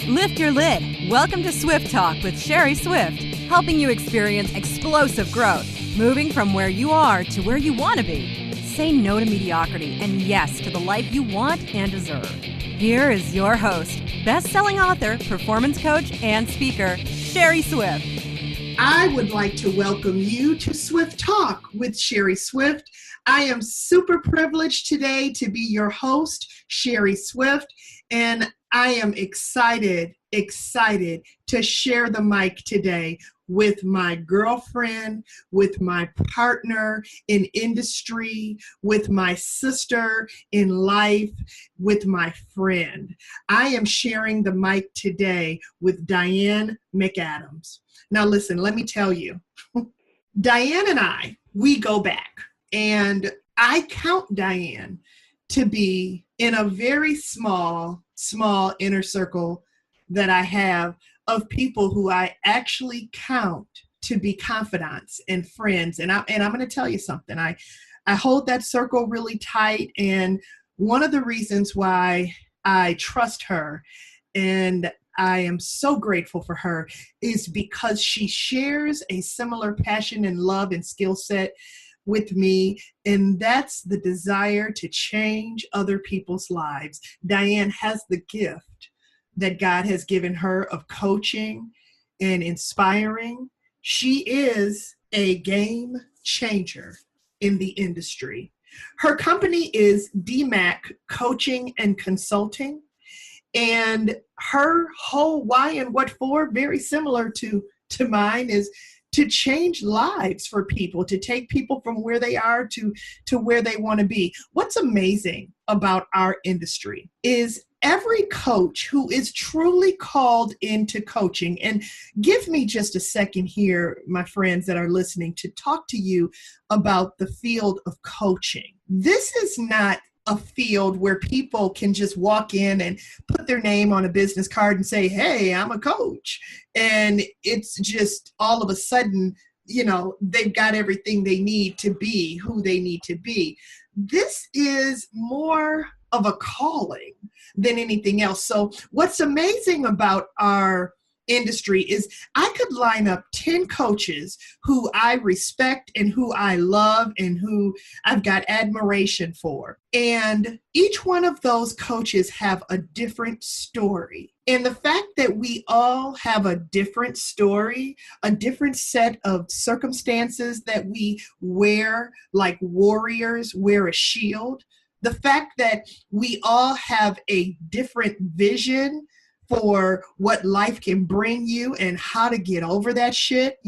Lift your lid. Welcome to Swift Talk with Sherry Swift, helping you experience explosive growth, moving from where you are to where you want to be. Say no to mediocrity and yes to the life you want and deserve. Here is your host, best-selling author, performance coach, and speaker, Sherry Swift. I would like to welcome you to Swift Talk with Sherry Swift. I am super privileged today to be your host, Sherry Swift, and I am excited to share the mic today with my girlfriend, with my partner in industry, with my sister in life, with my friend. I am sharing the mic today with Diane McAdams. Now listen, let me tell you, Diane and I, we go back, and I count Diane to be in a very small inner circle that I have of people who I actually count to be confidants and friends. And I'm going to tell you something. I hold that circle really tight. And one of the reasons why I trust her and I am so grateful for her is because she shares a similar passion and love and skill set with me, and that's the desire to change other people's lives. Diane has the gift that God has given her of coaching and inspiring. She is a game changer in the industry. Her company is DMAC Coaching and Consulting, and her whole why and what for, very similar to mine, is to change lives for people, to take people from where they are to where they want to be. What's amazing about our industry is every coach who is truly called into coaching, and give me just a second here, my friends that are listening, to talk to you about the field of coaching. This is not a field where people can just walk in and put their name on a business card and say, hey, I'm a coach. And it's just all of a sudden, they've got everything they need to be who they need to be. This is more of a calling than anything else. So what's amazing about our industry is I could line up 10 coaches who I respect and who I love and who I've got admiration for. And each one of those coaches have a different story. And the fact that we all have a different story, a different set of circumstances that we wear, like warriors wear a shield, the fact that we all have a different vision for what life can bring you and how to get over that shit,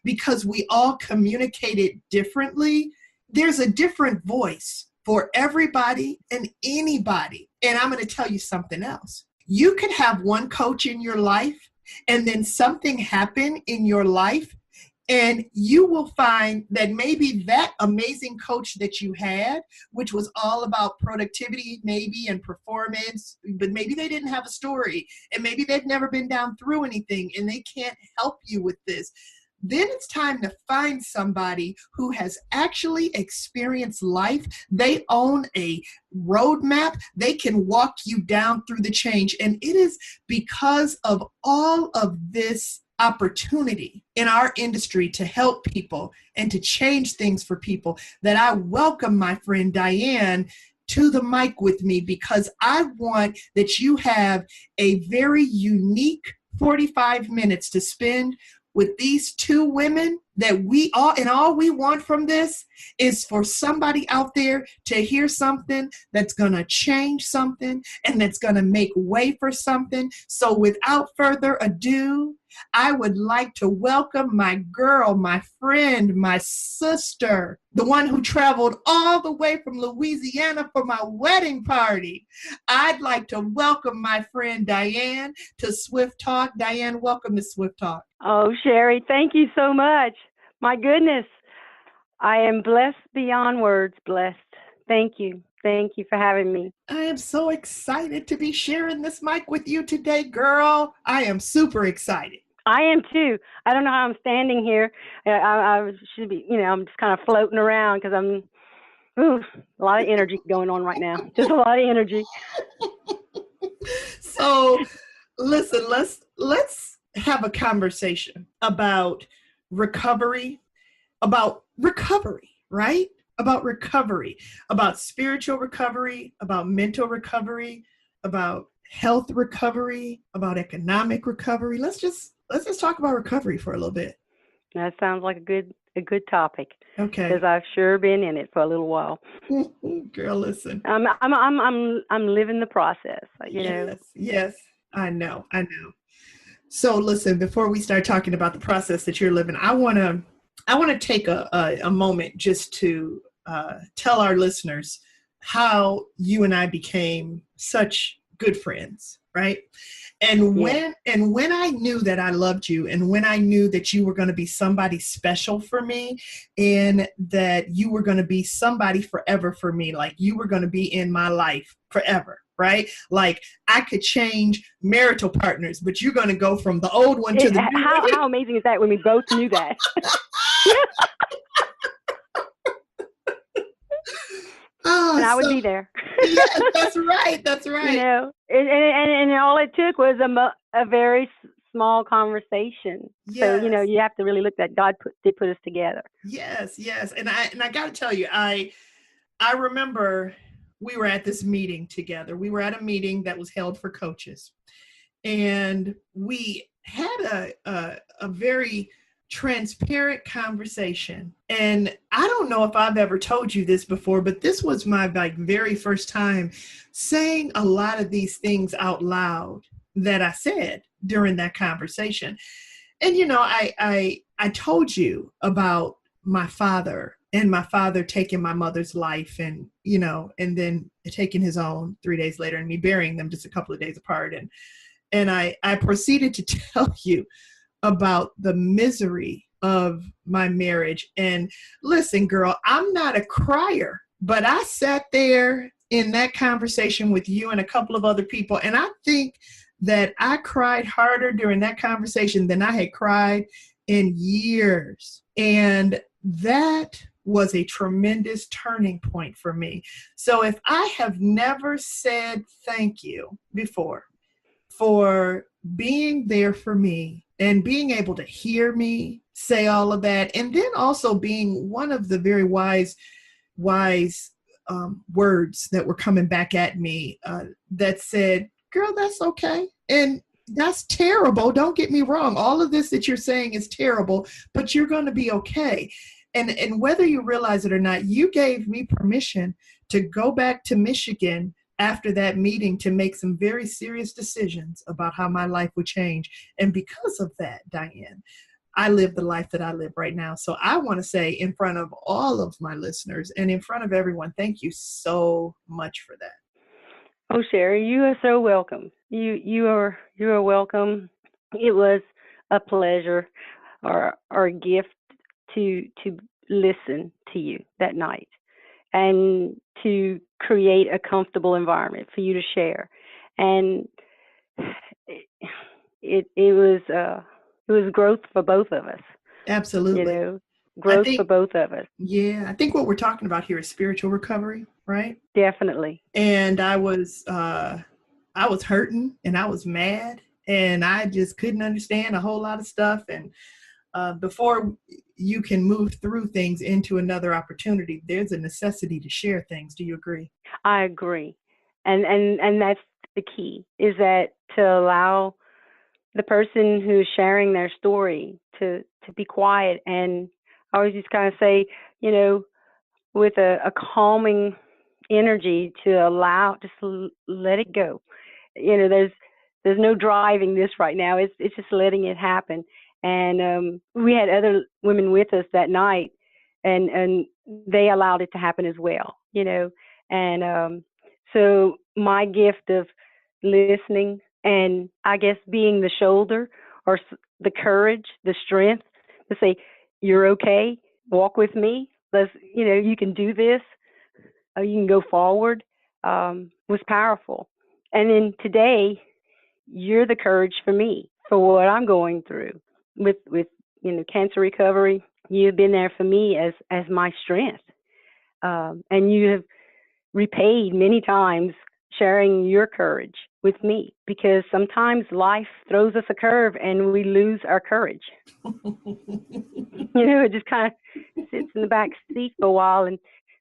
because we all communicate it differently. There's a different voice for everybody and anybody. And I'm going to tell you something else. You could have one coach in your life and then something happen in your life, and you will find that maybe that amazing coach that you had, which was all about productivity maybe and performance, but maybe they didn't have a story and maybe they've never been down through anything and they can't help you with this. Then it's time to find somebody who has actually experienced life. They own a roadmap. They can walk you down through the change. And it is because of all of this opportunity in our industry to help people and to change things for people that I welcome my friend Diane to the mic with me, because I want that you have a very unique 45 minutes to spend with these two women that all we want from this is for somebody out there to hear something that's going to change something and that's going to make way for something. So without further ado, I would like to welcome my girl, my friend, my sister, the one who traveled all the way from Louisiana for my wedding party. I'd like to welcome my friend Diane to Swift Talk. Diane, welcome to Swift Talk. Oh, Sherry, thank you so much. My goodness, I am blessed beyond words, blessed. Thank you. Thank you for having me. I am so excited to be sharing this mic with you today, girl. I am super excited. I am too. I don't know how I'm standing here. I should be, I'm just kind of floating around because I'm a lot of energy going on right now. Just a lot of energy. So Listen, let's have a conversation about recovery, right? About recovery, about spiritual recovery, about mental recovery, about health recovery, about economic recovery. Let's just talk about recovery for a little bit. That sounds like a good topic. Okay. Because I've sure been in it for a little while. Girl, listen. I'm living the process. You know. Yes. I know. So listen, before we start talking about the process that you're living, I want to take a moment just to tell our listeners how you and I became such good friends, right? And when I knew that I loved you, and when I knew that you were going to be somebody special for me, and that you were going to be somebody forever for me, like you were going to be in my life forever, right? Like I could change marital partners, but you're going to go from the old one to the new one. How amazing is that when we both knew that? Oh, and I would be there. Yes, that's right. That's right. You know, and all it took was a very small conversation. Yes. So, you know, you have to really look that God did put us together. Yes. And I got to tell you, I remember we were at this meeting together. We were at a meeting that was held for coaches, and we had a very transparent conversation. And I don't know if I've ever told you this before, but this was my very first time saying a lot of these things out loud that I said during that conversation. And, you know, I told you about my father, and my father taking my mother's life, and, you know, and then taking his own 3 days later, and me burying them just a couple of days apart. And I proceeded to tell you about the misery of my marriage. And listen, girl, I'm not a crier, but I sat there in that conversation with you and a couple of other people, and I think that I cried harder during that conversation than I had cried in years. And that was a tremendous turning point for me. So if I have never said thank you before for being there for me, and being able to hear me say all of that, and then also being one of the very wise words that were coming back at me that said, girl, that's okay. And that's terrible. Don't get me wrong. All of this that you're saying is terrible, but you're going to be okay. And whether you realize it or not, you gave me permission to go back to Michigan after that meeting to make some very serious decisions about how my life would change. And because of that, Diane, I live the life that I live right now. So I want to say, in front of all of my listeners and in front of everyone, thank you so much for that. Oh, Sherry, you are so welcome. You are welcome. It was a pleasure or a gift to listen to you that night, and to create a comfortable environment for you to share. And it was growth for both of us. Absolutely. You know, growth for both of us. Yeah, I think what we're talking about here is spiritual recovery, right? Definitely. And I was hurting, and I was mad, and I just couldn't understand a whole lot of stuff. And before you can move through things into another opportunity, there's a necessity to share things. Do you agree? I agree. And that's the key, is that to allow the person who's sharing their story to be quiet. And I always just kind of say, you know, with a calming energy, to allow, just let it go. You know, there's no driving this right now. It's just letting it happen. And we had other women with us that night, and they allowed it to happen as well, you know. And so my gift of listening, and I guess being the shoulder, or the courage, the strength to say, you're okay, walk with me, let's, you know, you can do this, you can go forward, was powerful. And then today, you're the courage for me, for what I'm going through with you know, cancer recovery. You've been there for me as my strength, and you have repaid many times, sharing your courage with me, because sometimes life throws us a curve and we lose our courage. It just kind of sits in the back seat for a while. And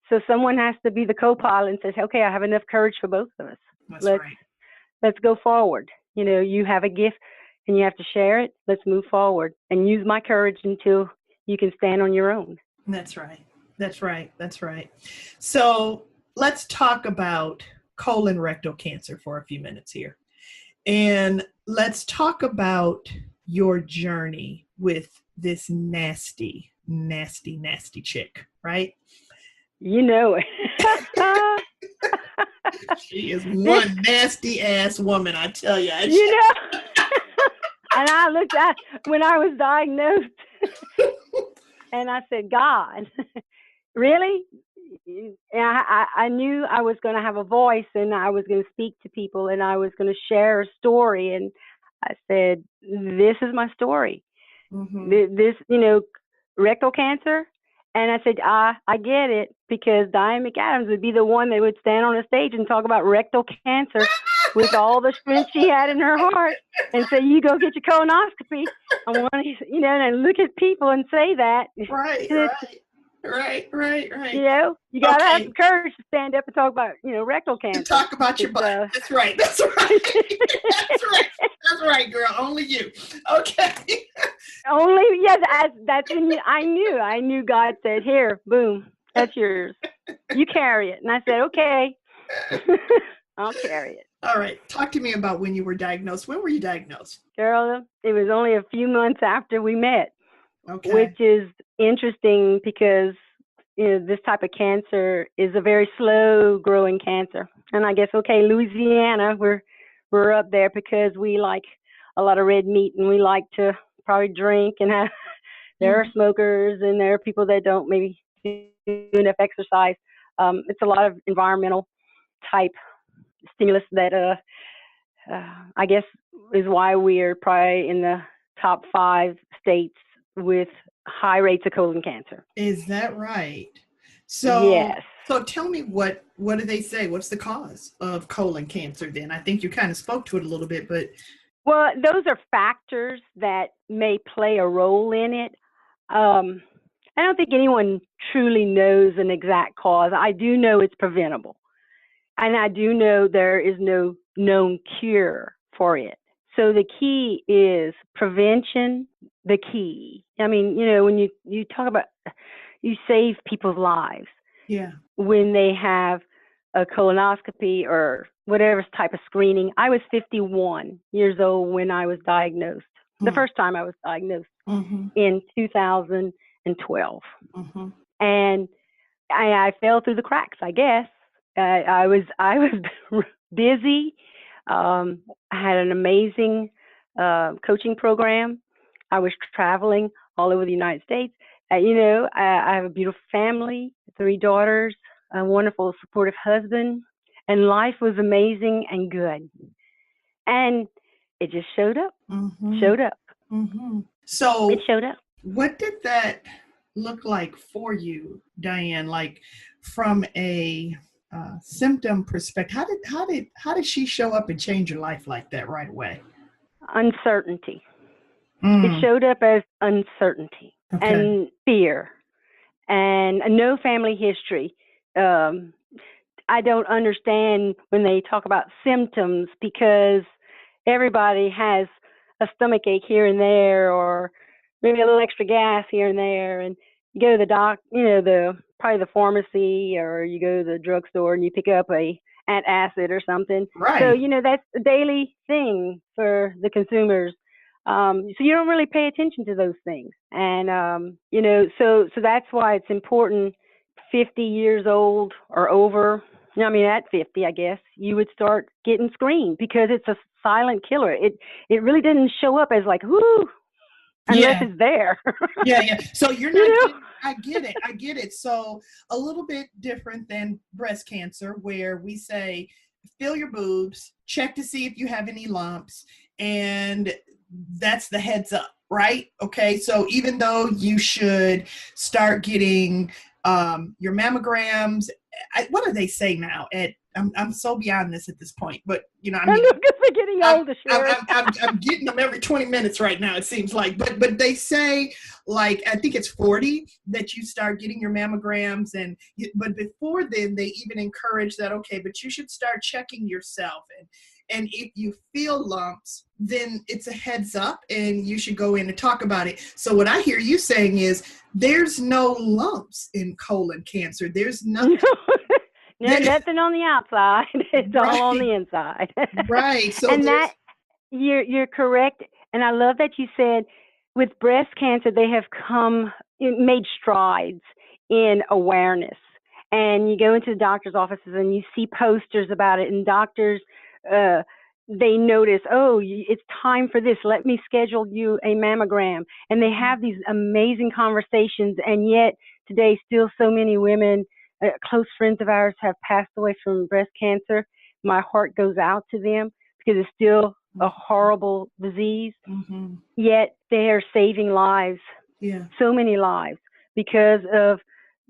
so someone has to be the co-pilot and says, okay, I have enough courage for both of us. Let's go forward. You have a gift and you have to share it. Let's move forward and use my courage until you can stand on your own. That's right. That's right. That's right. So let's talk about colorectal cancer for a few minutes here. And let's talk about your journey with this nasty, nasty, nasty chick, right? You know it. She is one nasty ass woman, I tell you. And I looked at when I was diagnosed and I said, God, really? And I knew I was going to have a voice and I was going to speak to people and I was going to share a story. And I said, this is my story. Mm-hmm. This, rectal cancer. And I said, I get it, because Diane McAdams would be the one that would stand on a stage and talk about rectal cancer with all the strength she had in her heart and say, you go get your colonoscopy. I want to, and look at people and say that. Right. You got to have some courage to stand up and talk about, rectal cancer. Talk about your butt. That's right. That's right, girl. Only you. Okay. That's when I knew God said, here, boom, that's yours. You carry it. And I said, okay, I'll carry it. All right. Talk to me about when you were diagnosed. When were you diagnosed? Girl, it was only a few months after we met. Okay. Which is interesting because, this type of cancer is a very slow growing cancer. And I guess, Louisiana, we're up there because we like a lot of red meat and we like to probably drink and there are smokers and there are people that don't maybe do enough exercise. It's a lot of environmental type stimulus that I guess is why we're probably in the top 5 states with high rates of colon cancer. Is that right? So, yes. So tell me, what do they say? What's the cause of colon cancer then? I think you kind of spoke to it a little bit, but. Well, those are factors that may play a role in it. I don't think anyone truly knows an exact cause. I do know it's preventable. And I do know there is no known cure for it. So the key is prevention, the key. I mean, when you talk about, you save people's lives. Yeah. When they have a colonoscopy or whatever type of screening. I was 51 years old when I was diagnosed. The first time I was diagnosed in 2012. And I fell through the cracks, I guess. I was busy. I had an amazing coaching program. I was traveling all over the United States. I have a beautiful family, 3 daughters, a wonderful, supportive husband, and life was amazing and good. And it just showed up. So it showed up. What did that look like for you, Diane? Like from a symptom perspective, how did she show up and change your life like that right away? Uncertainty. It showed up as uncertainty and fear and no family history. I don't understand when they talk about symptoms, because everybody has a stomach ache here and there, or maybe a little extra gas here and there, and you go to the probably the pharmacy, or you go to the drugstore and you pick up a antacid or something. Right. So, that's a daily thing for the consumers. So you don't really pay attention to those things. And, so that's why it's important, 50 years old or over, at 50, I guess, you would start getting screened, because it's a silent killer. It really didn't show up as like, whoo, unless it's there. Yeah. So you're not, I get it. So a little bit different than breast cancer, where we say, feel your boobs, check to see if you have any lumps, and that's the heads up, right? Okay. So even though you should start getting your mammograms, what do they say now? At I'm so beyond this at this point, but I I'm mean, getting older, Sherry. I'm getting them every 20 minutes right now, it seems like. But they say, like, I think it's 40 that you start getting your mammograms, but before then, they even encourage that, okay, but you should start checking yourself, and if you feel lumps, then it's a heads up, and you should go in and talk about it. So what I hear you saying is, there's no lumps in colon cancer. There's nothing. No, nothing on the outside. It's Right. all on the inside. Right. So and that you're correct. And I love that you said with breast cancer, they have made strides in awareness. And you go into the doctor's offices and you see posters about it, and doctors, they notice, oh, it's time for this. Let me schedule you a mammogram. And they have these amazing conversations. And yet today, still so many women, close friends of ours, have passed away from breast cancer. My heart goes out to them because it's still a horrible disease. Mm-hmm. Yet they are saving lives, so many lives, because of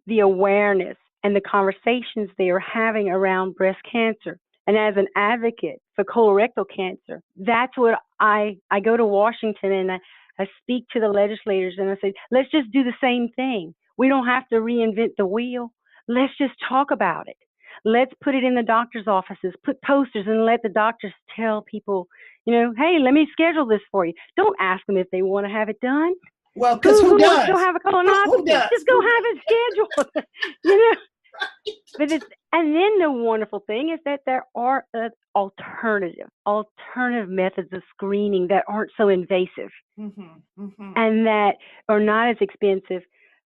the awareness and the conversations they are having around breast cancer. And as an advocate for colorectal cancer, that's what I go to Washington and I speak to the legislators and I say, let's just do the same thing. We don't have to reinvent the wheel. Let's just talk about it. Let's put it in the doctor's offices, put posters, and let the doctors tell people, hey, let me schedule this for you. Don't ask them if they want to have it done. Well, because who does? Wants to go have a colonoscopy? Who does? Just go have it scheduled. Right. But and then the wonderful thing is that there are alternative methods of screening that aren't so invasive, and that are not as expensive.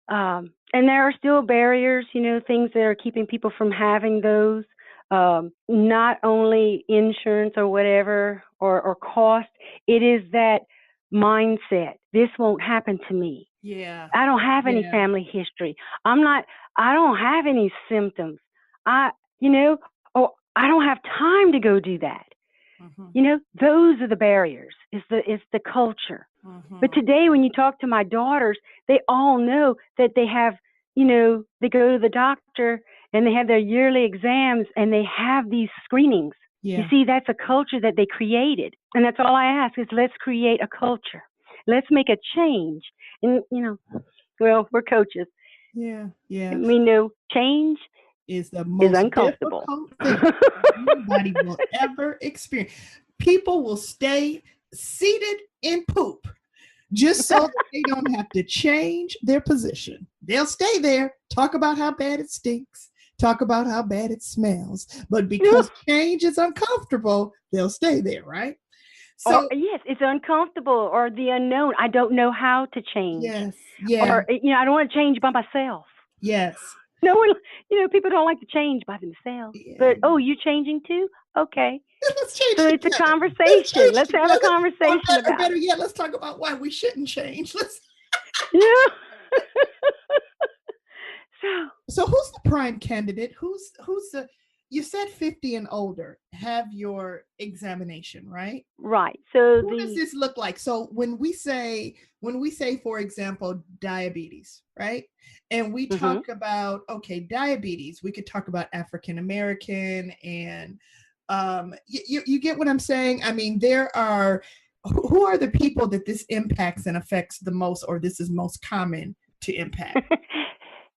And there are still barriers, things that are keeping people from having those. Not only insurance or whatever or cost, it is that mindset. This won't happen to me. Yeah. I don't have any family history. I don't have any symptoms. I don't have time to go do that. Those are the barriers. It's the culture. But today, when you talk to my daughters, they all know that they have, they go to the doctor and they have their yearly exams and they have these screenings. Yeah. You see, that's a culture that they created. And that's all I ask is, let's create a culture. Let's make a change. And, well, we're coaches. Yeah. And we know change is the most uncomfortable thing anybody will ever experience. People will stay seated in poop just so that they don't have to change their position. They'll stay there, talk about how bad it stinks, talk about how bad it smells. But because change is uncomfortable, they'll stay there, right? So yes, it's uncomfortable, or the unknown. I don't know how to change. Yes. Yeah. Or I don't want to change by myself. Yes. No one, people don't like to change by themselves. Yeah. But you're changing too? Okay. Let's change. So it's a conversation. Let's have a conversation about. Better yet, let's talk about why we shouldn't change. Yeah. So who's the prime candidate? Who's the? You said 50 and older have your examination, right? Right. So what does this look like? So when we say, for example, diabetes, right? And we talk about, diabetes, we could talk about African American and you get what I'm saying? I mean, who are the people that this impacts and affects the most, or this is most common to impact?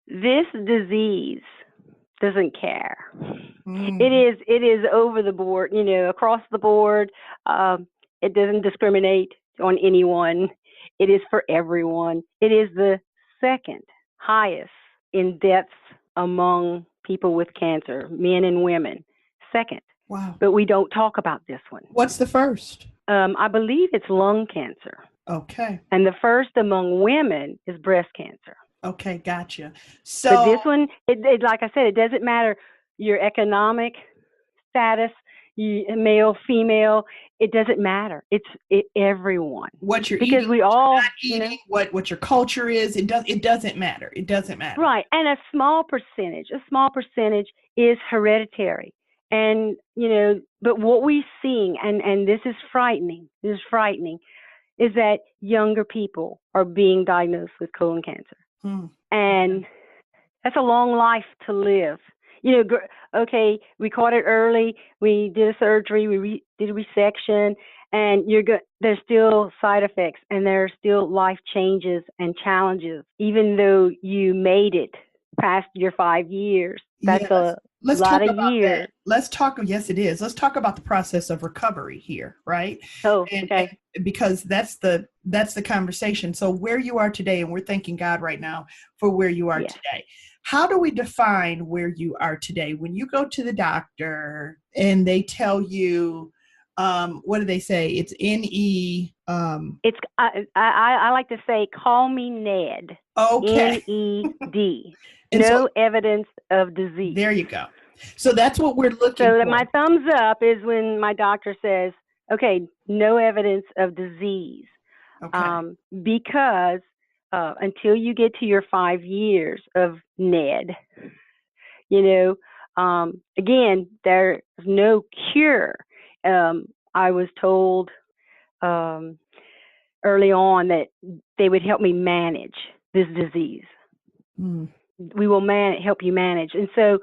This disease doesn't care. It is over the board, across the board. It doesn't discriminate on anyone. It is for everyone. It is the second highest in deaths among people with cancer, men and women. Second. Wow. But we don't talk about this one. What's the first? I believe it's lung cancer. Okay. And the first among women is breast cancer. Okay, gotcha. So but this one, it like I said, it doesn't matter your economic status, male, female. It doesn't matter. It's everyone. What you're because eating, we all eating, what your culture is. It doesn't matter. It doesn't matter. Right, and a small percentage is hereditary, and but what we're seeing, and this is frightening. Is that younger people are being diagnosed with colon cancer. And that's a long life to live. Okay, we caught it early. We did a surgery. We did a resection, and there's still side effects, and there are still life changes and challenges, even though you made it past your 5 years. That's Yes. a Let's lot talk of about years. that. Yes, it is. Let's talk about the process of recovery here, right? Oh, And okay. because that's the conversation. So where you are today, and we're thanking God right now for where you are Yeah. today. How do we define where you are today? When you go to the doctor and they tell you, what do they say? It's NE. It's I like to say, call me Ned. Okay. NED. And so No evidence of disease. there you go. So that's what we're looking So for. my thumbs up is when my doctor says, okay, no evidence of disease. Okay. Because until you get to your 5 years of NED, again, there's no cure. I was told early on that they would help me manage this disease. We will help you manage. And so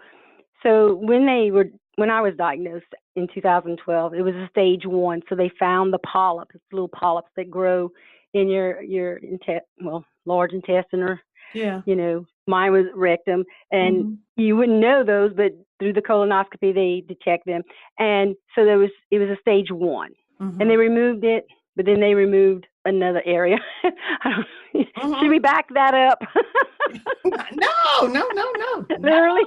when I was diagnosed in 2012, it was a stage 1. So they found the polyp. It's little polyps that grow in your large intestine, or mine was rectum, and you wouldn't know those, but through the colonoscopy they detect them. And so it was a stage 1, and they removed it, but then they removed another area. Should we back that up? No. Literally.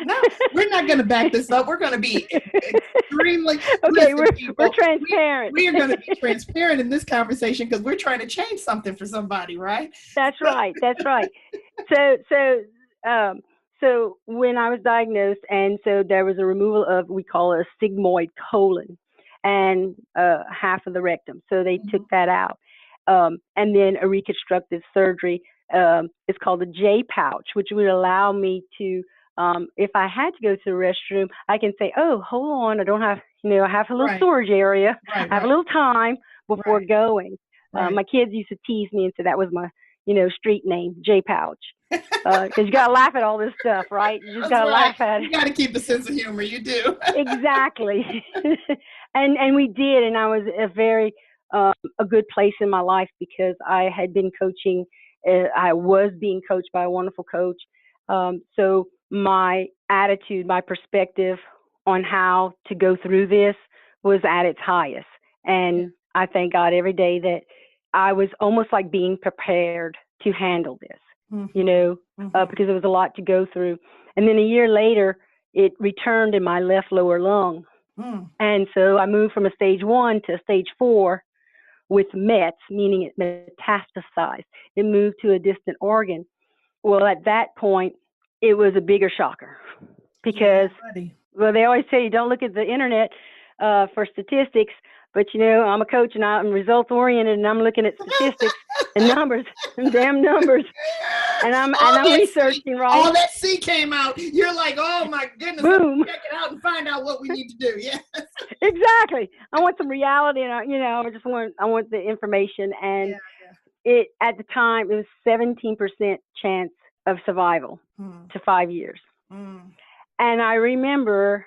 No, we're not going to back this up. We're going to be extremely okay. We're transparent. We are going to be transparent in this conversation because we're trying to change something for somebody, right? That's right. So when I was diagnosed, and so there was a removal of, we call it a sigmoid colon, and half of the rectum. So they took that out, and then a reconstructive surgery. It's called the J pouch, which would allow me to, if I had to go to the restroom, I can say, oh, hold on, I don't have, I have a little storage area. I have a little time before going. My kids used to tease me and say that was my, street name, J pouch. Because you got to laugh at all this stuff, right? You just got to laugh at it. You got to keep a sense of humor. You do. Exactly. And we did. And I was a good place in my life because I had been coaching. I was being coached by a wonderful coach. So my attitude, my perspective on how to go through this was at its highest. And I thank God every day that I was almost like being prepared to handle this, because it was a lot to go through. And then a year later, it returned in my left lower lung. And so I moved from a stage 1 to a stage 4 with METs, meaning it metastasized. It moved to a distant organ. Well, at that point, it was a bigger shocker because, they always say you don't look at the internet for statistics, but I'm a coach and I'm results oriented, and I'm looking at statistics and numbers and damn numbers, and I'm researching, right? All that C came out. You're like, oh my goodness, boom, check it out and find out what we need to do. Yes, exactly. I want some reality, and I want the information, and it at the time it was 17% chance of survival to 5 years. And I remember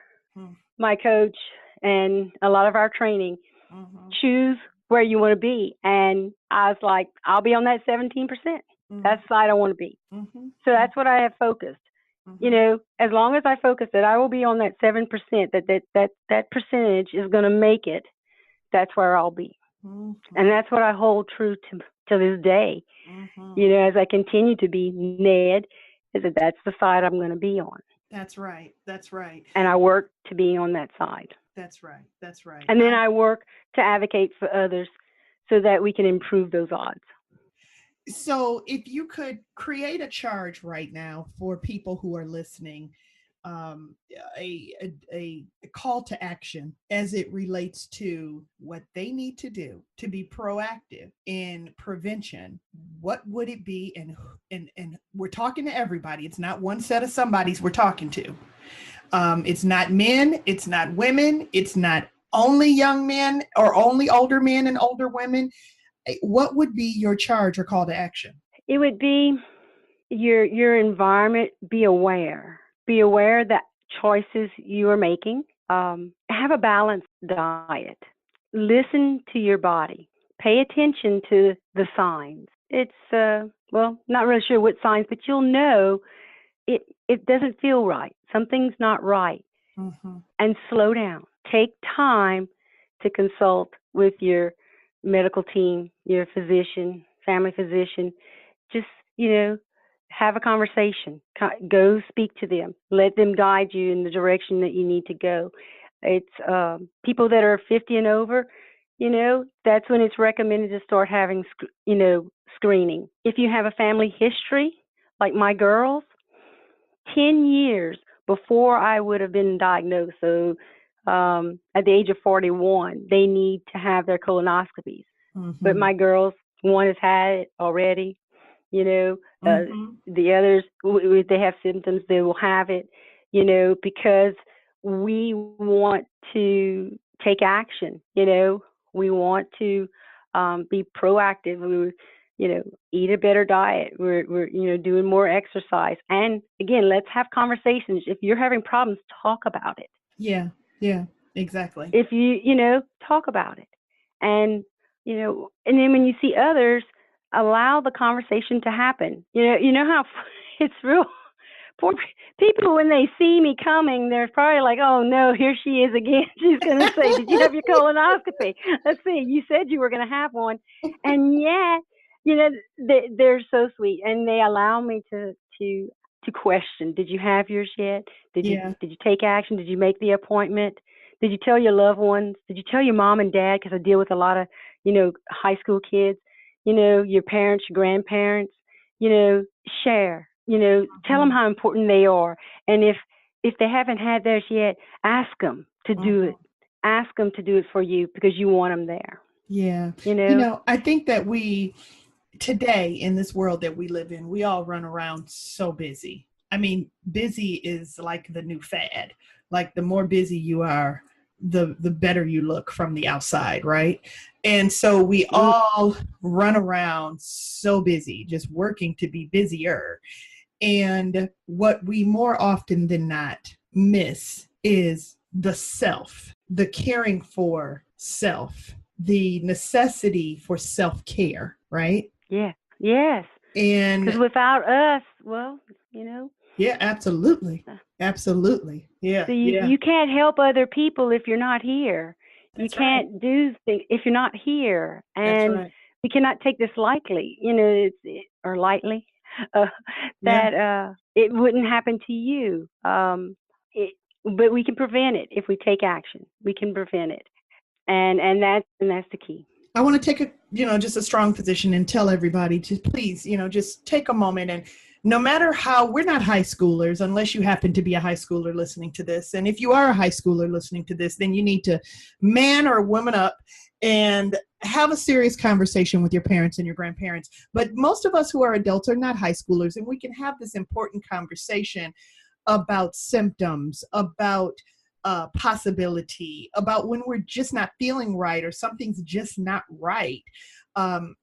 my coach and a lot of our training, choose where you want to be. And I was like, I'll be on that 17%. That's the side I want to be. So that's what I have focused. As long as I focus that I will be on that 7%, that percentage is going to make it, that's where I'll be. And that's what I hold true to this day. As I continue to be Ned, is that's the side I'm going to be on. That's right. And I work to be on that side. That's right. And then I work to advocate for others so that we can improve those odds. So if you could create a charge right now for people who are listening, a call to action as it relates to what they need to do to be proactive in prevention, what would it be? And we're talking to everybody. It's not one set of somebody's we're talking to. It's not men, it's not women, it's not only young men or only older men and older women. What would be your charge or call to action? It would be your environment. Be aware that choices you are making. Have a balanced diet. Listen to your body. Pay attention to the signs. It's not really sure what signs, but you'll know it doesn't feel right. Something's not right. Mm-hmm. And slow down. Take time to consult with your medical team, your physician, family physician. Just, have a conversation. Go speak to them. Let them guide you in the direction that you need to go. It's people that are 50 and over, that's when it's recommended to start having, screening. If you have a family history, like my girls, 10 years before I would have been diagnosed, so at the age of 41, they need to have their colonoscopies. Mm-hmm. But my girls, one has had it already. The others, if they have symptoms, they will have it, because we want to take action. We want to be proactive. We, eat a better diet. We're doing more exercise. And again, let's have conversations. If you're having problems, talk about it. Yeah, exactly. If you, talk about it. And, and then when you see others, allow the conversation to happen. You know how it's real. Poor people, when they see me coming, they're probably like, oh no, here she is again. She's going to say, did you have your colonoscopy? Let's see, you said you were going to have one. And yet, they're so sweet, and they allow me to question. Did you have yours yet? Did you take action? Did you make the appointment? Did you tell your loved ones? Did you tell your mom and dad? Because I deal with a lot of, high school kids, your parents, your grandparents, share, tell them how important they are. And if they haven't had theirs yet, ask them to do it. Ask them to do it for you because you want them there. Yeah. I think that today in this world that we live in, we all run around so busy. I mean, busy is like the new fad. Like the more busy you are, the better you look from the outside, right? And so we all run around so busy, just working to be busier. And what we more often than not miss is the self, the caring for self, the necessity for self-care, right? Yeah. Yes. And because without us, Yeah, absolutely. Absolutely. Yeah. So you can't help other people if you're not here. That's you can't do things if you're not here. And That's right. we cannot take this lightly, lightly, that it wouldn't happen to you. But we can prevent it if we take action. We can prevent it. And that's the key. I want to take just a strong position and tell everybody to please, just take a moment, and no matter how, we're not high schoolers unless you happen to be a high schooler listening to this. And if you are a high schooler listening to this, then you need to man or woman up and have a serious conversation with your parents and your grandparents. But most of us who are adults are not high schoolers, and we can have this important conversation about symptoms, about possibility, about when we're just not feeling right or something's just not right.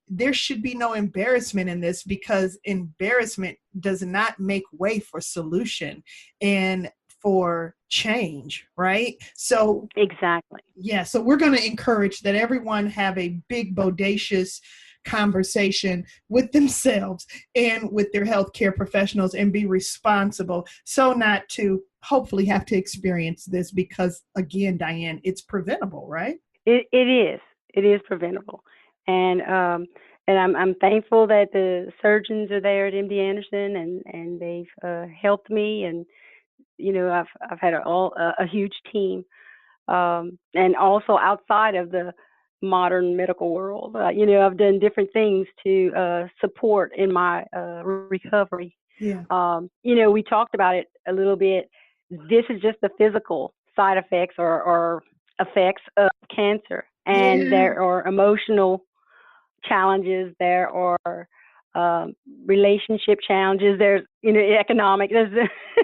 There should be no embarrassment in this, because embarrassment does not make way for solution and for change, right? So exactly. Yeah. So we're going to encourage that everyone have a big, bodacious conversation with themselves and with their healthcare professionals, and be responsible, so not to hopefully have to experience this, because again, Diane, it's preventable, right? It is preventable. And I'm thankful that the surgeons are there at MD Anderson, and they've helped me, and I've had a huge team, and also outside of the modern medical world, I've done different things to support in my recovery. Yeah. We talked about it a little bit. This is just the physical side effects or effects of cancer, and there are emotional challenges, there are relationship challenges, there's economic.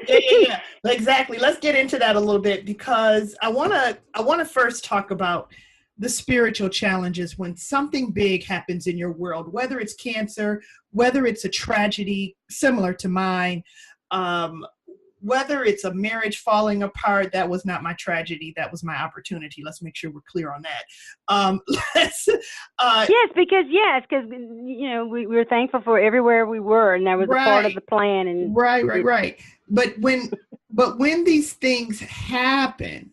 Yeah, exactly. Let's get into that a little bit, because I want to first talk about the spiritual challenges when something big happens in your world, whether it's cancer, whether it's a tragedy similar to mine. whether it's a marriage falling apart, that was not my tragedy. That was my opportunity. Let's make sure we're clear on that. Because we were thankful for everywhere we were, and that was a part of the plan. And right. But when these things happen,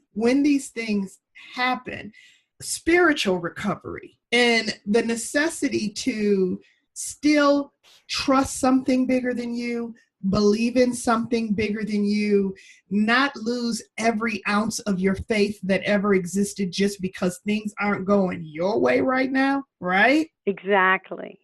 spiritual recovery and the necessity to still trust something bigger than you, believe in something bigger than you, not lose every ounce of your faith that ever existed just because things aren't going your way right now, right? Exactly.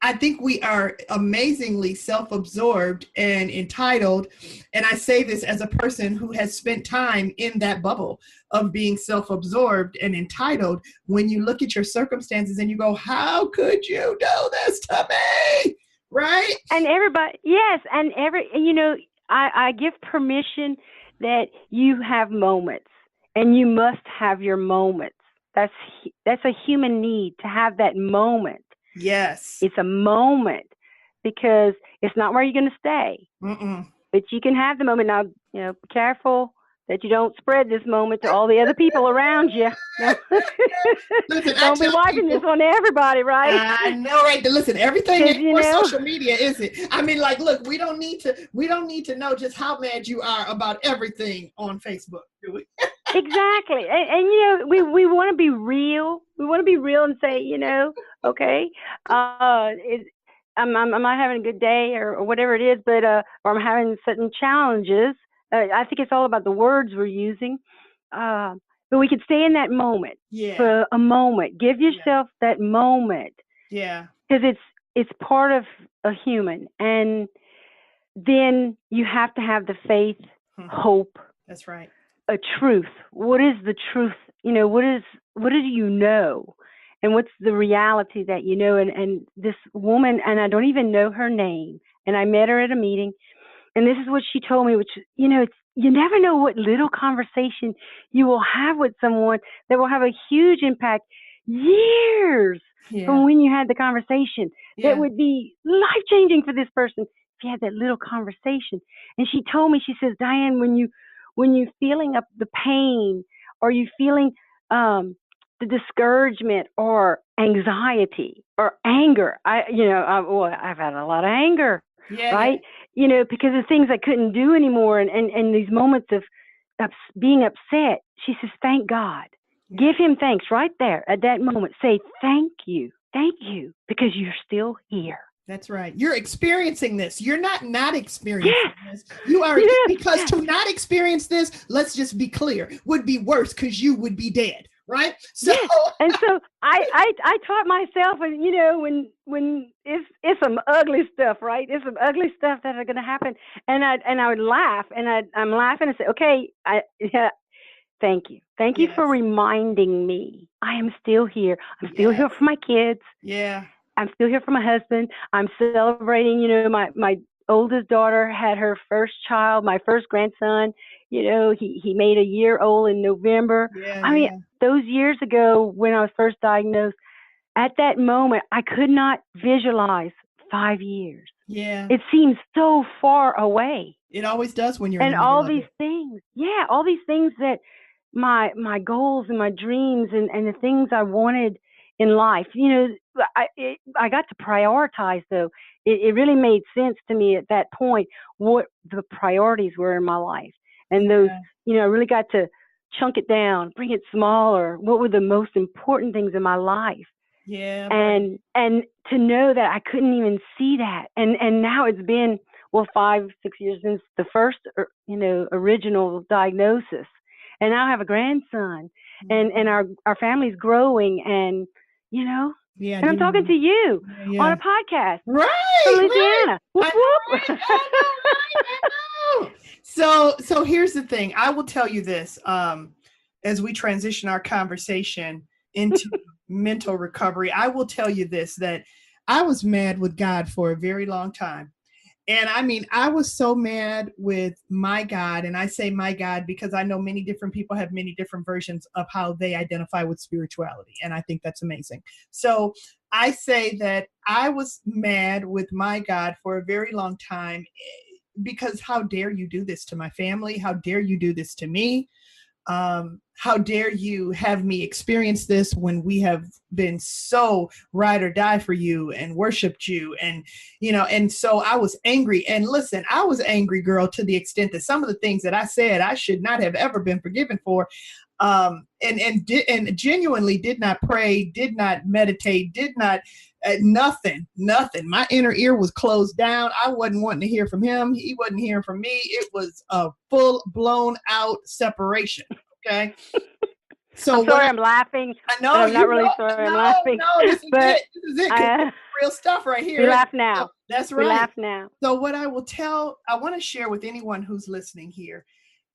I think we are amazingly self-absorbed and entitled. And I say this as a person who has spent time in that bubble of being self-absorbed and entitled. When you look at your circumstances and you go, how could you do this to me? Right? And everybody, yes. And I give permission that you have moments, and you must have your moments. That's a human need, to have that moment. Yes. It's a moment, because it's not where you're going to stay. Mm-mm. But you can have the moment. Now, be careful that you don't spread this moment to all the other people around you. Listen, don't be watching this on everybody, right? I know, right? Listen, everything is social media, is it? I mean, like, look, we don't need to know just how mad you are about everything on Facebook, do we? Exactly. And we want to be real. We want to be real and say, okay, I'm not having a good day or whatever it is, but or I'm having certain challenges. I think it's all about the words we're using. But we can stay in that moment for a moment. Give yourself that moment. Yeah. Because it's part of a human. And then you have to have the faith, hope. That's right. A truth. What is the truth? What do you know? And what's the reality that you know? And this woman, and I don't even know her name, and I met her at a meeting, and this is what she told me, which, you never know what little conversation you will have with someone that will have a huge impact years from when you had the conversation. That would be life-changing for this person if you had that little conversation. And she told me, she says, Diane, when you feeling up the pain, or you feeling the discouragement or anxiety or anger, I've had a lot of anger, right? Because of things I couldn't do anymore, and these moments of being upset. She says, thank God. Give him thanks right there at that moment. Say, thank you, because you're still here. That's right. You're experiencing this. You're not experiencing this. You are, because to not experience this, let's just be clear, would be worse, because you would be dead, right? So, and so I taught myself, and when it's some ugly stuff, right? It's some ugly stuff that are going to happen, and I would laugh, and I'm laughing and say, okay, thank you for reminding me. I am still here. I'm still here for my kids. Yeah. I'm still here for my husband. I'm celebrating, my oldest daughter had her first child, my first grandson. He made a year old in November. I mean, those years ago when I was first diagnosed, at that moment, I could not visualize 5 years. Yeah. It seems so far away. It always does when you're in the middle of it. all these things that my goals and my dreams and the things I wanted in life, I got to prioritize, though. It really made sense to me at that point what the priorities were in my life. And those, I really got to chunk it down, bring it smaller. What were the most important things in my life? Yeah. And to know that I couldn't even see that. And now it's been, 5-6 years since the first, original diagnosis. And now I have a grandson, and our family's growing, and and I'm talking to you on a podcast, right? From Louisiana. Right. I know. So here's the thing. I will tell you this, as we transition our conversation into mental recovery, I will tell you this, that I was mad with God for a very long time. And I mean, I was so mad with my God, and I say my God because I know many different people have many different versions of how they identify with spirituality, and I think that's amazing. So I say that I was mad with my God for a very long time, because how dare you do this to my family? How dare you do this to me? How dare you have me experience this when we have been so ride or die for you and worshiped you? And, and so I was angry. And listen, I was angry, girl, to the extent that some of the things that I said, I should not have ever been forgiven for. And genuinely did not pray, did not meditate, did not, nothing. My inner ear was closed down. I wasn't wanting to hear from him. He wasn't hearing from me. It was a full blown out separation. Okay. So I'm sorry, I'm laughing. I know, but I'm not really sorry. I'm laughing. No, this is it. This is it. This is real stuff right here. We laugh now. That's right. We laugh now. So what I want to share with anyone who's listening here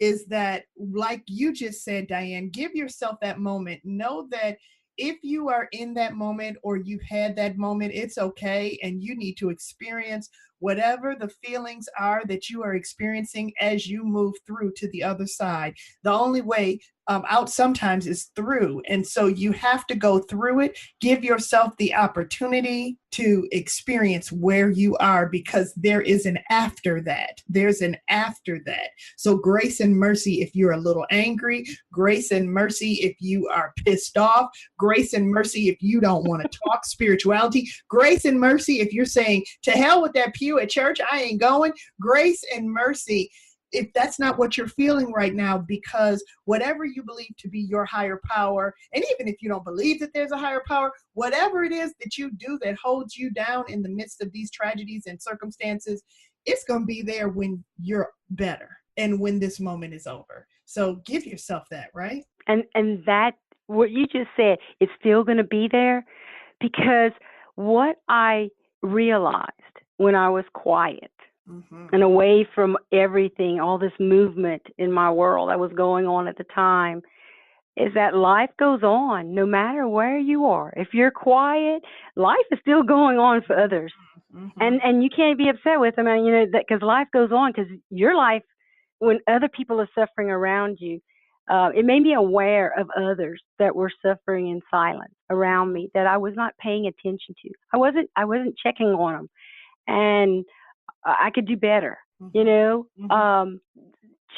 is that, like you just said, Diane, give yourself that moment. Know that if you are in that moment or you've had that moment, it's okay. And you need to experience whatever the feelings are that you are experiencing as you move through to the other side. The only way out sometimes is through. And so you have to go through it. Give yourself the opportunity to experience where you are, because there is an after that. There's an after that. So grace and mercy if you're a little angry, grace and mercy if you are pissed off, grace and mercy if you don't want to talk spirituality, grace and mercy if you're saying, to hell with that pew at church, I ain't going, grace and mercy if that's not what you're feeling right now, because whatever you believe to be your higher power, and even if you don't believe that there's a higher power, whatever it is that you do that holds you down in the midst of these tragedies and circumstances, it's going to be there when you're better and when this moment is over. So give yourself that, right? And that, what you just said, it's still going to be there, because what I realized when I was quiet, and away from everything, all this movement in my world that was going on at the time, is that life goes on no matter where you are. If you're quiet, life is still going on for others. And you can't be upset with them, and that, because life goes on, because your life, when other people are suffering around you, it made me aware of others that were suffering in silence around me that I was not paying attention to. I wasn't checking on them. And I could do better,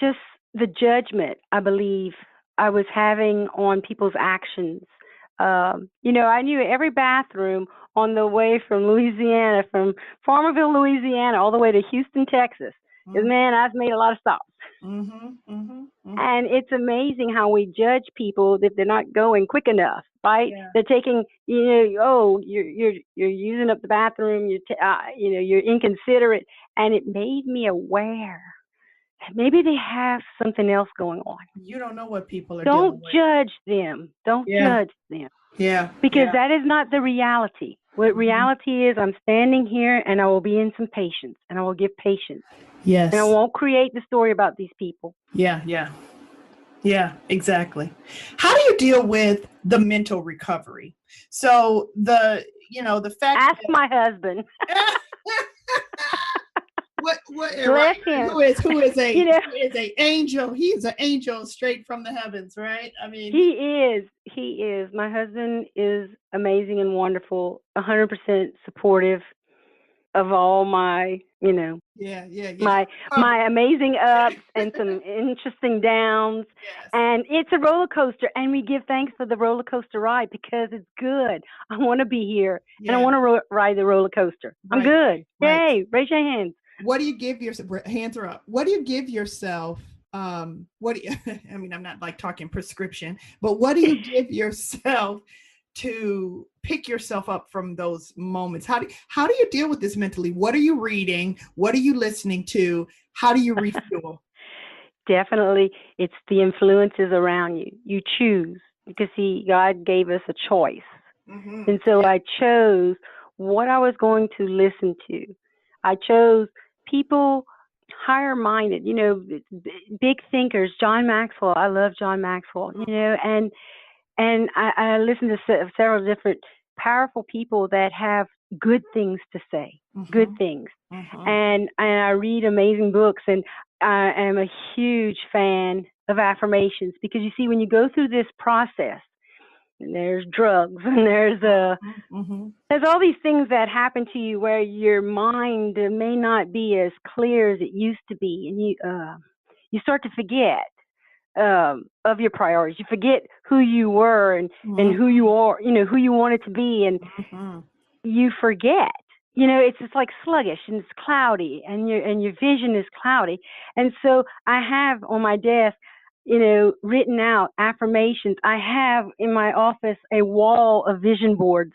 just the judgment, I believe, I was having on people's actions. I knew every bathroom on the way from Louisiana, from Farmerville, Louisiana, all the way to Houston, Texas. Because, man, I've made a lot of stops. And it's amazing how we judge people if they're not going quick enough, right? Yeah. They're taking, you're using up the bathroom, you're inconsiderate. And it made me aware that maybe they have something else going on. You don't know what people are doing. Don't judge them. Don't judge them. Yeah. Because that is not the reality. What reality is, I'm standing here and I will be in some patience, and I will give patience. Yes. And I won't create the story about these people. Yeah, exactly. How do you deal with the mental recovery? So the fact. Ask my husband. Who is a angel? He is an angel straight from the heavens, right? I mean, he is. My husband is amazing and wonderful, 100% supportive of all my, my amazing ups and some interesting downs. Yes. And it's a roller coaster, and we give thanks for the roller coaster ride because it's good. I want to be here, and I want to ride the roller coaster. Right. I'm good. Right. Yay! Raise your hands. What do you give yourself? Hands are up. What do you give yourself? I'm not like talking prescription, but what do you give yourself to pick yourself up from those moments? How do you deal with this mentally? What are you reading? What are you listening to? How do you refuel? Definitely, it's the influences around you. You choose, because God gave us a choice. And so I chose what I was going to listen to. I chose people higher-minded, big thinkers. John Maxwell. I love John Maxwell, and I listen to several different powerful people that have good things to say, good things. And I read amazing books, and I am a huge fan of affirmations, because you see, when you go through this process, and there's drugs, and there's all these things that happen to you where your mind may not be as clear as it used to be, and you start to forget of your priorities. You forget who you were and who you are, who you wanted to be, and you forget. It's just like sluggish and it's cloudy, and your vision is cloudy. And so I have on my desk, written out affirmations. I have in my office a wall of vision boards.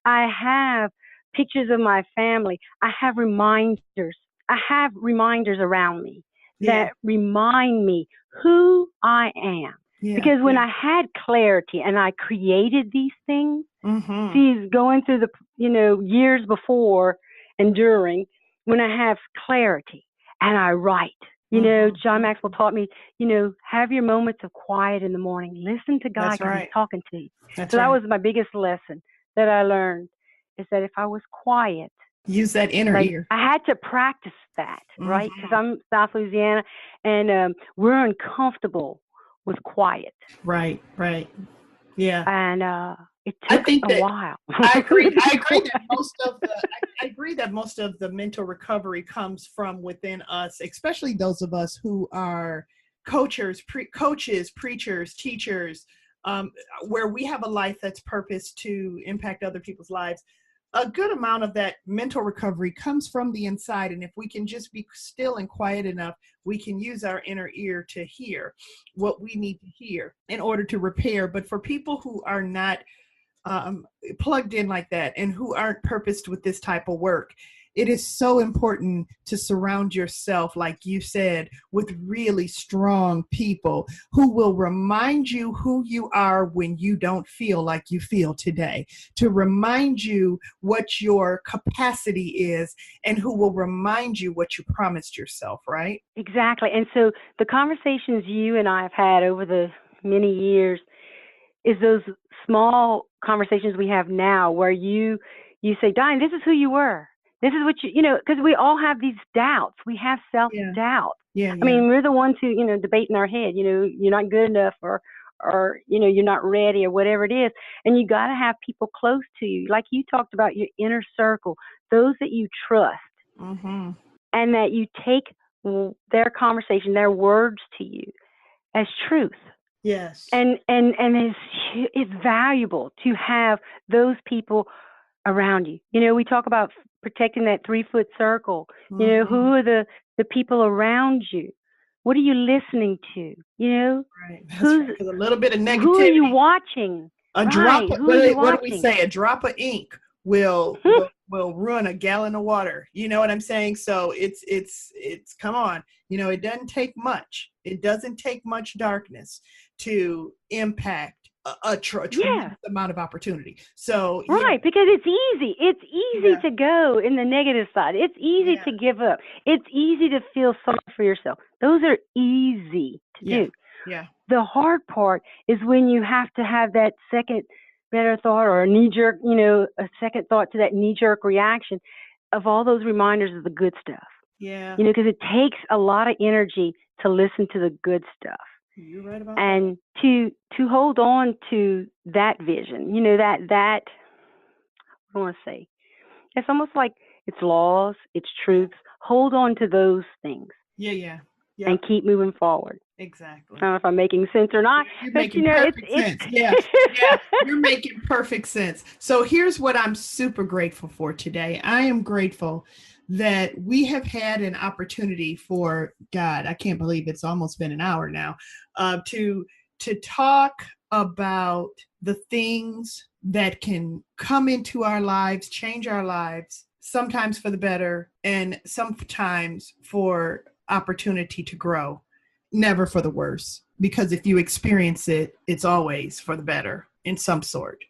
I have pictures of my family. I have reminders. I have reminders around me that remind me who I am. Because when I had clarity and I created these things, see, going through the, years before and during, when I have clarity and I write, John Maxwell taught me, have your moments of quiet in the morning. Listen to God because He's talking to you. That was my biggest lesson that I learned, is that if I was quiet, use that inner ear. I had to practice that, right? Because I'm South Louisiana, and we're uncomfortable with quiet. Right. Yeah. And it took a while. I agree that most of the mental recovery comes from within us, especially those of us who are coaches, preachers, teachers, where we have a life that's purposed to impact other people's lives. A good amount of that mental recovery comes from the inside. And if we can just be still and quiet enough, we can use our inner ear to hear what we need to hear in order to repair. But for people who are not plugged in like that and who aren't purposed with this type of work, it is so important to surround yourself, like you said, with really strong people who will remind you who you are when you don't feel like you feel today, to remind you what your capacity is, and who will remind you what you promised yourself, right? Exactly. And so the conversations you and I have had over the many years is those small conversations we have now where you say, Diane, this is who you were. This is what because we all have these doubts. We have self-doubt. Yeah. I mean, we're the ones who, debate in our head, you're not good enough or you're not ready or whatever it is. And you got to have people close to you. Like you talked about, your inner circle, those that you trust, and that you take their conversation, their words to you as truth. Yes. And it's valuable to have those people around you. We talk about protecting that 3-foot circle. Who are the people around you? What are you listening to? Right. Who's a little bit of negativity. Who are you watching? A drop. What do we say? A drop of ink will ruin a gallon of water. You know what I'm saying? So it's come on. It doesn't take much. It doesn't take much darkness to impact a tremendous amount of opportunity. So because it's easy. It's easy to go in the negative side. It's easy to give up. It's easy to feel sorry for yourself. Those are easy to do. Yeah. The hard part is when you have to have that second better thought or a knee-jerk, a second thought to that knee-jerk reaction of all those reminders of the good stuff. Yeah. Because it takes a lot of energy to listen to the good stuff. You're right about and that. To hold on to that vision, that I want to say, it's almost like it's laws, it's truths. Hold on to those things. Yeah. And keep moving forward. Exactly. I don't know if I'm making sense or not. You're making perfect sense. Yeah, you're making perfect sense. So here's what I'm super grateful for today. I am grateful that we have had an opportunity for, God, I can't believe it's almost been an hour now, to talk about the things that can come into our lives, change our lives, sometimes for the better, and sometimes for opportunity to grow, never for the worse. Because if you experience it, it's always for the better in some sort.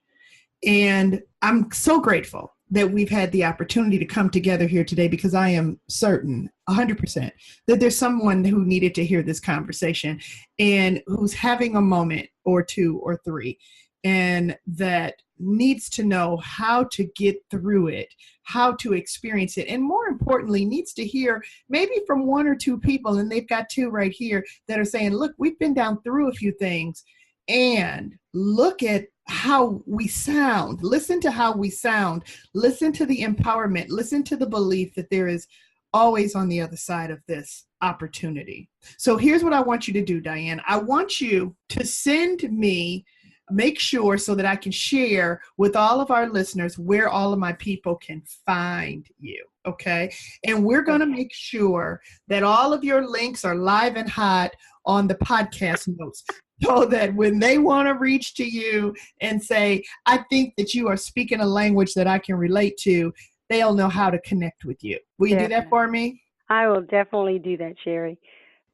And I'm so grateful that we've had the opportunity to come together here today, because I am certain 100% that there's someone who needed to hear this conversation and who's having a moment or two or three, and that needs to know how to get through it, how to experience it, and more importantly, needs to hear maybe from one or two people, and they've got two right here that are saying, look, we've been down through a few things, and look at how we sound. Listen to how we sound. Listen to the empowerment. Listen to the belief that there is always on the other side of this opportunity. So here's what I want you to do, Diane. I want you to send me, make sure so that I can share with all of our listeners where all of my people can find you. Okay. And we're going to make sure that all of your links are live and hot on the podcast notes, so that when they want to reach to you and say, I think that you are speaking a language that I can relate to, they'll know how to connect with you. Will you do that for me? I will definitely do that, Sherry.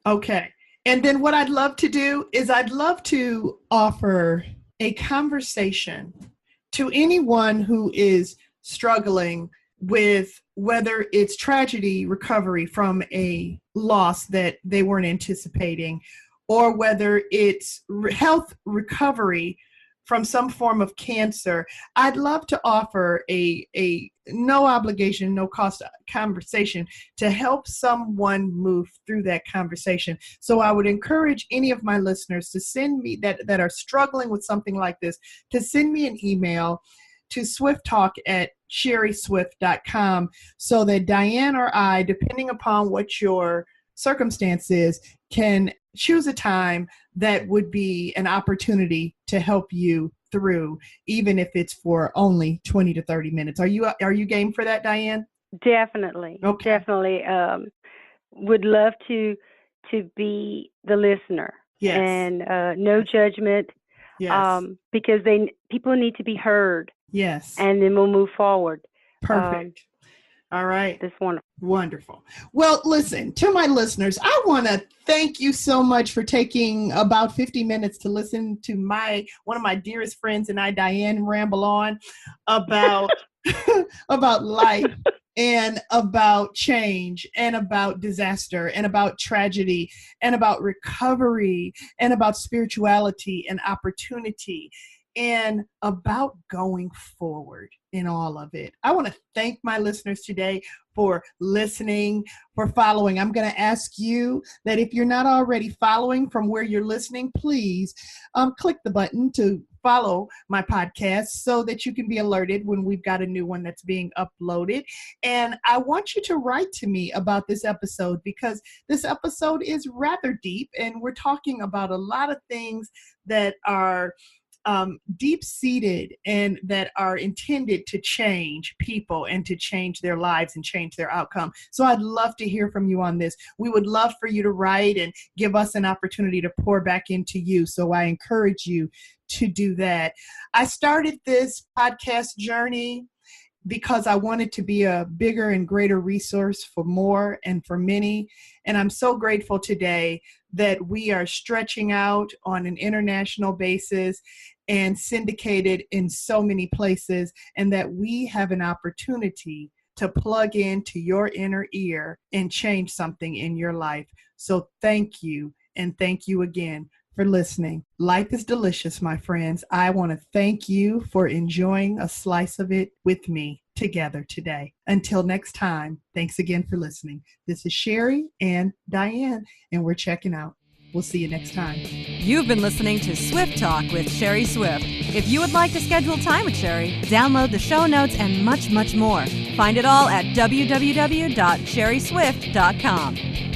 Okay. And then what I'd love to do is I'd love to offer a conversation to anyone who is struggling with whether it's tragedy recovery from a loss that they weren't anticipating, or whether it's health recovery from some form of cancer. I'd love to offer a no obligation, no cost conversation to help someone move through that conversation. So I would encourage any of my listeners to send me that are struggling with something like this, to send me an email to swifttalk@sherryswift.com, so that Diane or I, depending upon what your circumstance is, can choose a time that would be an opportunity to help you through, even if it's for only 20 to 30 minutes. Are you game for that, Diane? Definitely. Okay. Definitely. Would love to be the listener. Yes. And no judgment. Yes. Because people need to be heard. Yes. And then we'll move forward. Perfect. All right. That's wonderful. Wonderful. Well, listen, to my listeners, I want to thank you so much for taking about 50 minutes to listen to one of my dearest friends and I, Diane, ramble on about about life and about change and about disaster and about tragedy and about recovery and about spirituality and opportunity and about going forward in all of it. I want to thank my listeners today for listening, for following. I'm going to ask you that if you're not already following from where you're listening, please click the button to follow my podcast so that you can be alerted when we've got a new one that's being uploaded. And I want you to write to me about this episode, because this episode is rather deep and we're talking about a lot of things that are deep-seated and that are intended to change people and to change their lives and change their outcome. So I'd love to hear from you on this. We would love for you to write and give us an opportunity to pour back into you. So I encourage you to do that. I started this podcast journey because I wanted to be a bigger and greater resource for more and for many. And I'm so grateful today that we are stretching out on an international basis and syndicated in so many places, and that we have an opportunity to plug into your inner ear and change something in your life. So thank you, and thank you again for listening. Life is delicious, my friends. I want to thank you for enjoying a slice of it with me together today. Until next time, thanks again for listening. This is Sherry and Diane, and we're checking out. We'll see you next time. You've been listening to Swift Talk with Sherry Swift. If you would like to schedule time with Sherry, download the show notes and much, much more. Find it all at www.sherryswift.com.